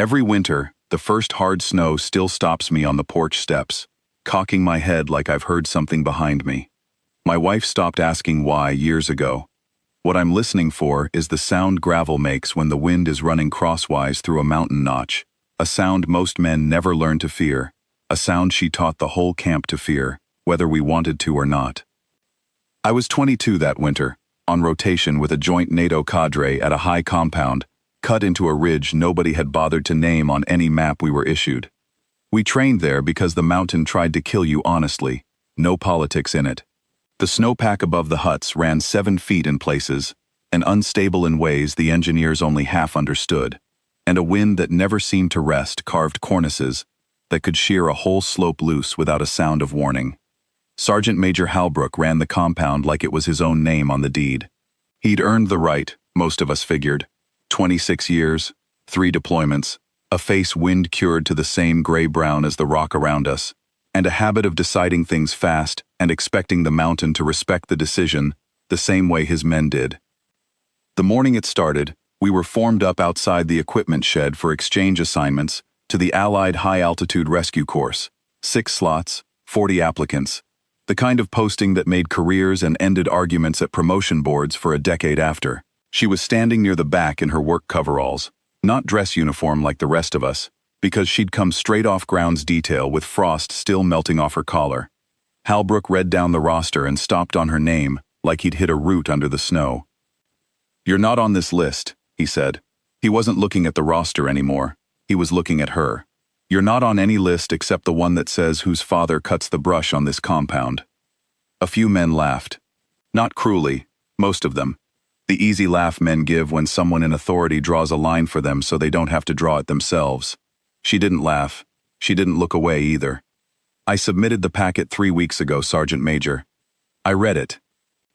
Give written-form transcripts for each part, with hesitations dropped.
Every winter, the first hard snow still stops me on the porch steps, cocking my head like I've heard something behind me. My wife stopped asking why years ago. What I'm listening for is the sound gravel makes when the wind is running crosswise through a mountain notch, a sound most men never learn to fear, a sound she taught the whole camp to fear, whether we wanted to or not. I was 22 that winter, on rotation with a joint NATO cadre at a high compound, cut into a ridge nobody had bothered to name on any map we were issued. We trained there because the mountain tried to kill you honestly, no politics in it. The snowpack above the huts ran 7 feet in places, and unstable in ways the engineers only half understood, and a wind that never seemed to rest carved cornices that could shear a whole slope loose without a sound of warning. Sergeant Major Halbrook ran the compound like it was his own name on the deed. He'd earned the right, most of us figured. 26 years, 3 deployments, a face wind-cured to the same gray-brown as the rock around us, and a habit of deciding things fast and expecting the mountain to respect the decision the same way his men did. The morning it started, we were formed up outside the equipment shed for exchange assignments to the Allied high-altitude rescue course. 6 slots, 40 applicants. The kind of posting that made careers and ended arguments at promotion boards for a decade after. She was standing near the back in her work coveralls, not dress uniform like the rest of us, because she'd come straight off grounds detail with frost still melting off her collar. Halbrook read down the roster and stopped on her name like he'd hit a root under the snow. "You're not on this list," he said. He wasn't looking at the roster anymore. He was looking at her. "You're not on any list except the one that says whose father cuts the brush on this compound." A few men laughed. Not cruelly, most of them. The easy laugh men give when someone in authority draws a line for them so they don't have to draw it themselves. She didn't laugh. She didn't look away either. "I submitted the packet 3 weeks ago, Sergeant Major." I read it.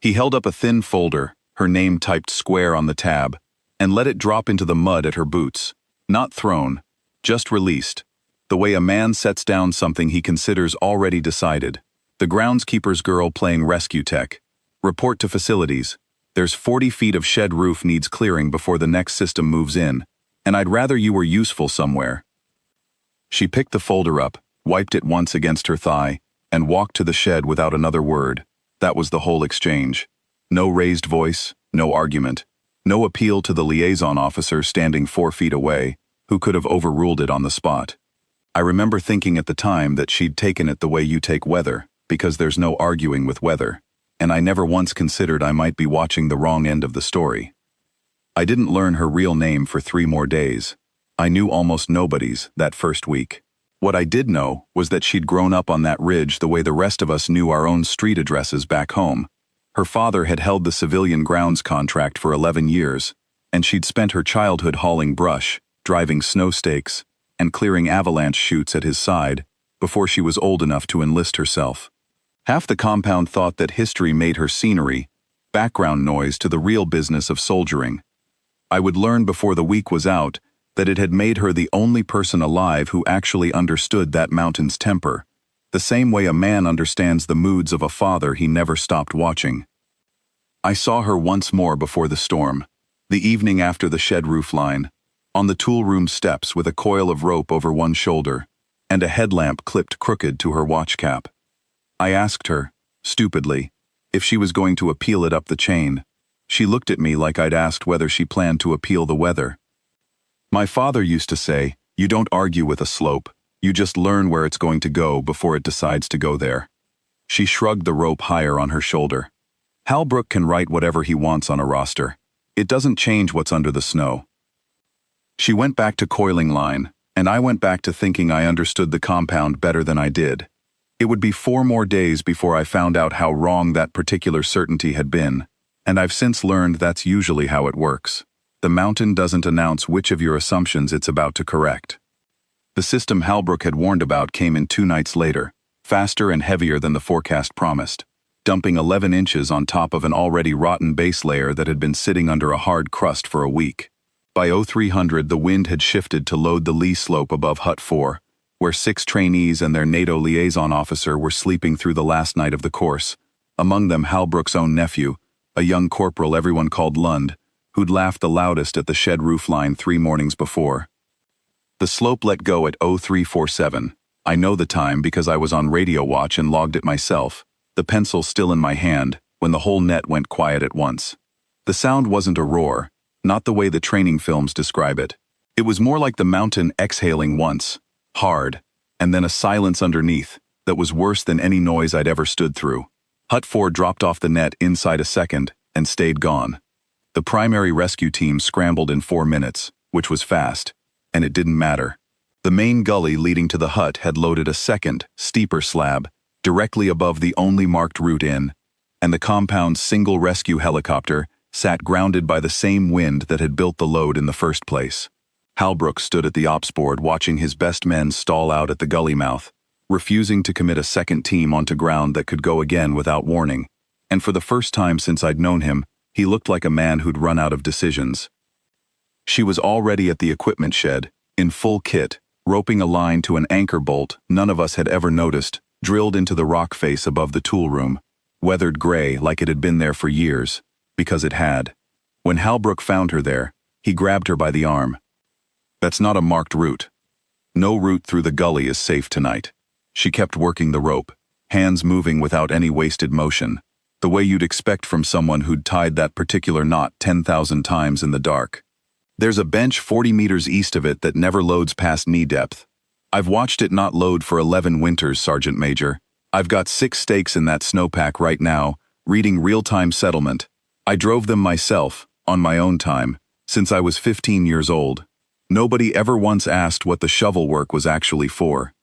He held up a thin folder, her name typed square on the tab, and let it drop into the mud at her boots. Not thrown, just released. The way a man sets down something he considers already decided. The groundskeeper's girl playing rescue tech. Report to facilities. There's 40 feet of shed roof needs clearing before the next system moves in, and I'd rather you were useful somewhere. She picked the folder up, wiped it once against her thigh, and walked to the shed without another word. That was the whole exchange. No raised voice, no argument, no appeal to the liaison officer standing 4 feet away, who could have overruled it on the spot. I remember thinking at the time that she'd taken it the way you take weather, because there's no arguing with weather, and I never once considered I might be watching the wrong end of the story. I didn't learn her real name for 3 more days. I knew almost nobody's that first week. What I did know was that she'd grown up on that ridge the way the rest of us knew our own street addresses back home. Her father had held the civilian grounds contract for 11 years, and she'd spent her childhood hauling brush, driving snow stakes, and clearing avalanche chutes at his side before she was old enough to enlist herself. Half the compound thought that history made her scenery, background noise to the real business of soldiering. I would learn before the week was out that it had made her the only person alive who actually understood that mountain's temper, the same way a man understands the moods of a father he never stopped watching. I saw her once more before the storm, the evening after the shed roof line, on the tool room steps with a coil of rope over one shoulder, and a headlamp clipped crooked to her watch cap. I asked her, stupidly, if she was going to appeal it up the chain. She looked at me like I'd asked whether she planned to appeal the weather. My father used to say, you don't argue with a slope, you just learn where it's going to go before it decides to go there. She shrugged the rope higher on her shoulder. Halbrook can write whatever he wants on a roster. It doesn't change what's under the snow. She went back to coiling line, and I went back to thinking I understood the compound better than I did. It would be 4 more days before I found out how wrong that particular certainty had been, and I've since learned that's usually how it works. The mountain doesn't announce which of your assumptions it's about to correct. The system Halbrook had warned about came in 2 nights later, faster and heavier than the forecast promised, dumping 11 inches on top of an already rotten base layer that had been sitting under a hard crust for a week. By 0300, the wind had shifted to load the lee slope above Hut 4, where 6 trainees and their NATO liaison officer were sleeping through the last night of the course, among them Halbrook's own nephew, a young corporal everyone called Lund, who'd laughed the loudest at the shed roof line 3 mornings before. The slope let go at 0347. I know the time because I was on radio watch and logged it myself, the pencil still in my hand, when the whole net went quiet at once. The sound wasn't a roar, not the way the training films describe it. It was more like the mountain exhaling once, hard, and then a silence underneath that was worse than any noise I'd ever stood through. Hut 4 dropped off the net inside a second and stayed gone. The primary rescue team scrambled in 4 minutes, which was fast, and it didn't matter. The main gully leading to the hut had loaded a second, steeper slab, directly above the only marked route in, and the compound's single rescue helicopter sat grounded by the same wind that had built the load in the first place. Halbrook stood at the ops board watching his best men stall out at the gully mouth, refusing to commit a second team onto ground that could go again without warning, and for the first time since I'd known him, he looked like a man who'd run out of decisions. She was already at the equipment shed, in full kit, roping a line to an anchor bolt none of us had ever noticed, drilled into the rock face above the tool room, weathered gray like it had been there for years, because it had. When Halbrook found her there, he grabbed her by the arm. "That's not a marked route. No route through the gully is safe tonight." She kept working the rope, hands moving without any wasted motion, the way you'd expect from someone who'd tied that particular knot 10,000 times in the dark. "There's a bench 40 meters east of it that never loads past knee depth. I've watched it not load for 11 winters, Sergeant Major. I've got 6 stakes in that snowpack right now, reading real-time settlement. I drove them myself, on my own time, since I was 15 years old. Nobody ever once asked what the shovel work was actually for."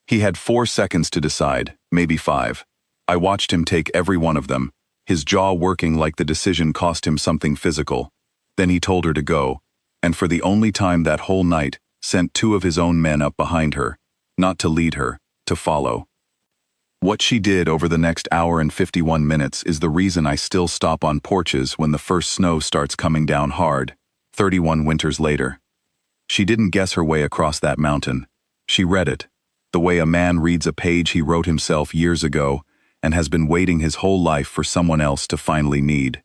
He had 4 seconds to decide, maybe 5. I watched him take every one of them, his jaw working like the decision cost him something physical. Then he told her to go, and for the only time that whole night, sent 2 of his own men up behind her, not to lead her, to follow. What she did over the next hour and 51 minutes is the reason I still stop on porches when the first snow starts coming down hard, 31 winters later. She didn't guess her way across that mountain. She read it, the way a man reads a page he wrote himself years ago and has been waiting his whole life for someone else to finally need.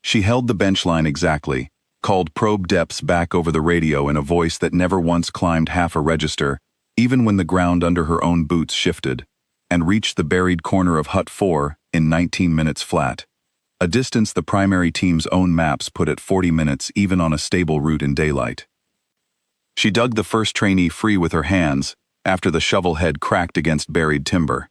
She held the bench line exactly, called probe depths back over the radio in a voice that never once climbed half a register, even when the ground under her own boots shifted, and reached the buried corner of Hut 4 in 19 minutes flat, a distance the primary team's own maps put at 40 minutes even on a stable route in daylight. She dug the first trainee free with her hands after the shovel head cracked against buried timber.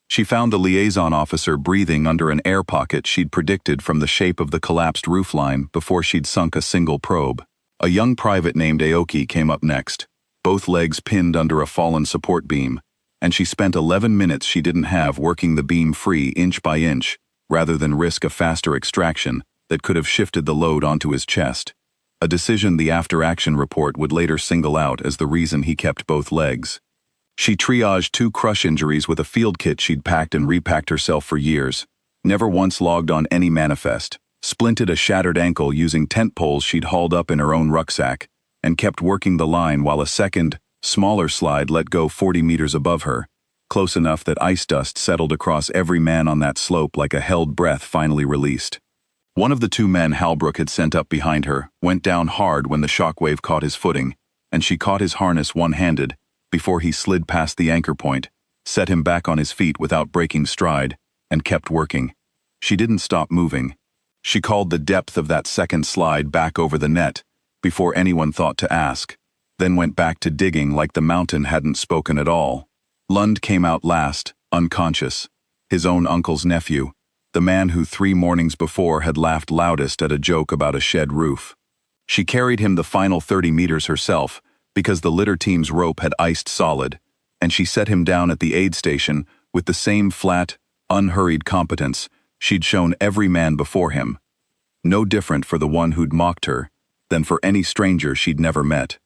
She found the liaison officer breathing under an air pocket she'd predicted from the shape of the collapsed roofline before she'd sunk a single probe. A young private named Aoki came up next, both legs pinned under a fallen support beam, and she spent 11 minutes she didn't have working the beam free inch by inch, rather than risk a faster extraction that could have shifted the load onto his chest, a decision the after-action report would later single out as the reason he kept both legs. She triaged 2 crush injuries with a field kit she'd packed and repacked herself for years, never once logged on any manifest, splinted a shattered ankle using tent poles she'd hauled up in her own rucksack, and kept working the line while a second, smaller slide let go 40 meters above her, close enough that ice dust settled across every man on that slope like a held breath finally released. One of the 2 men Halbrook had sent up behind her went down hard when the shockwave caught his footing, and she caught his harness one-handed before he slid past the anchor point, set him back on his feet without breaking stride, and kept working. She didn't stop moving. She called the depth of that second slide back over the net before anyone thought to ask, then went back to digging like the mountain hadn't spoken at all. Lund came out last, unconscious, his own uncle's nephew, the man who 3 mornings before had laughed loudest at a joke about a shed roof. She carried him the final 30 meters herself, because the litter team's rope had iced solid, and she set him down at the aid station with the same flat, unhurried competence she'd shown every man before him, no different for the one who'd mocked her than for any stranger she'd never met.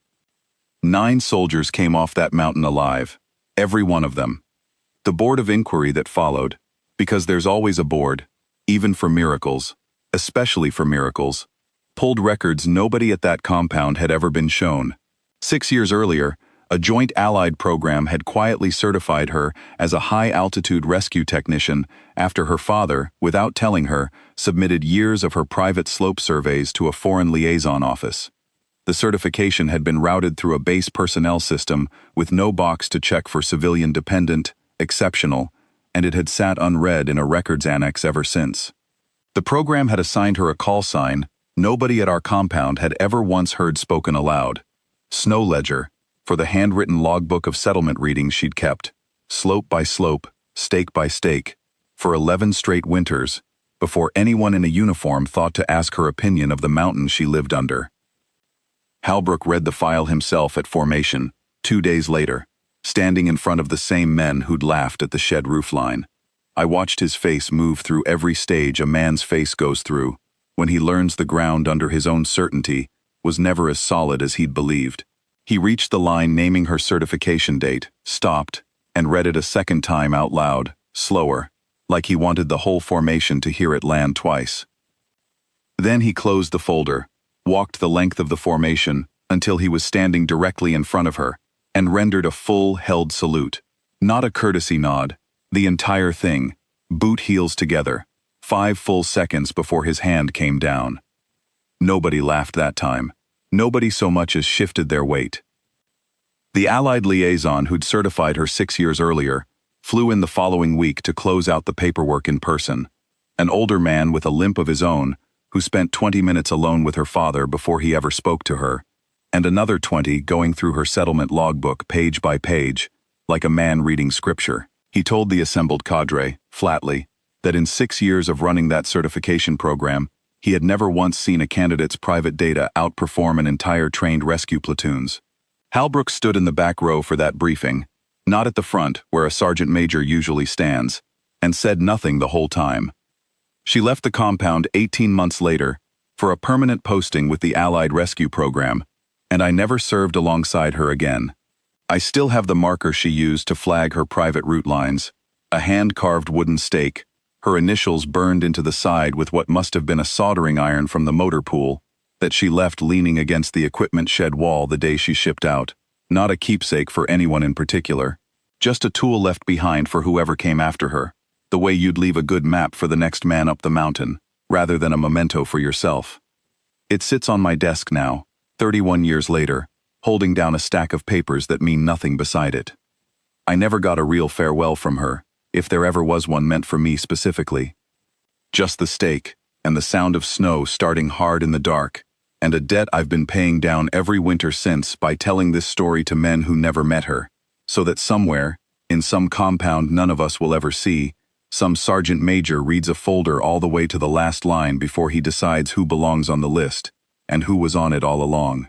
9 soldiers came off that mountain alive, every one of them. The board of inquiry that followed, because there's always a board, even for miracles, especially for miracles, pulled records nobody at that compound had ever been shown. 6 years earlier, a joint Allied program had quietly certified her as a high-altitude rescue technician after her father, without telling her, submitted years of her private slope surveys to a foreign liaison office. The certification had been routed through a base personnel system with no box to check for civilian dependent, exceptional, and it had sat unread in a records annex ever since. The program had assigned her a call sign nobody at our compound had ever once heard spoken aloud. Snow Ledger, for the handwritten logbook of settlement readings she'd kept, slope by slope, stake by stake, for 11 straight winters, before anyone in a uniform thought to ask her opinion of the mountain she lived under. Halbrook read the file himself at formation, 2 days later, standing in front of the same men who'd laughed at the shed roofline. I watched his face move through every stage a man's face goes through when he learns the ground under his own certainty was never as solid as he'd believed. He reached the line naming her certification date, stopped, and read it a second time out loud, slower, like he wanted the whole formation to hear it land twice. Then he closed the folder, walked the length of the formation until he was standing directly in front of her, and rendered a full, held salute. Not a courtesy nod, the entire thing, boot heels together, 5 full seconds before his hand came down. Nobody laughed that time. Nobody so much as shifted their weight. The Allied liaison who'd certified her 6 years earlier flew in the following week to close out the paperwork in person. An older man with a limp of his own who spent 20 minutes alone with her father before he ever spoke to her, and another 20 going through her settlement logbook page by page, like a man reading scripture. He told the assembled cadre, flatly, that in 6 years of running that certification program, he had never once seen a candidate's private data outperform an entire trained rescue platoon's. Halbrook stood in the back row for that briefing, not at the front where a sergeant major usually stands, and said nothing the whole time. She left the compound 18 months later for a permanent posting with the Allied Rescue Program, and I never served alongside her again. I still have the marker she used to flag her private route lines, a hand-carved wooden stake, her initials burned into the side with what must have been a soldering iron from the motor pool that she left leaning against the equipment shed wall the day she shipped out. Not a keepsake for anyone in particular, just a tool left behind for whoever came after her, the way you'd leave a good map for the next man up the mountain, rather than a memento for yourself. It sits on my desk now, 31 years later, holding down a stack of papers that mean nothing beside it. I never got a real farewell from her, if there ever was one meant for me specifically. Just the stake, and the sound of snow starting hard in the dark, and a debt I've been paying down every winter since by telling this story to men who never met her, so that somewhere, in some compound none of us will ever see, some sergeant major reads a folder all the way to the last line before he decides who belongs on the list, and who was on it all along.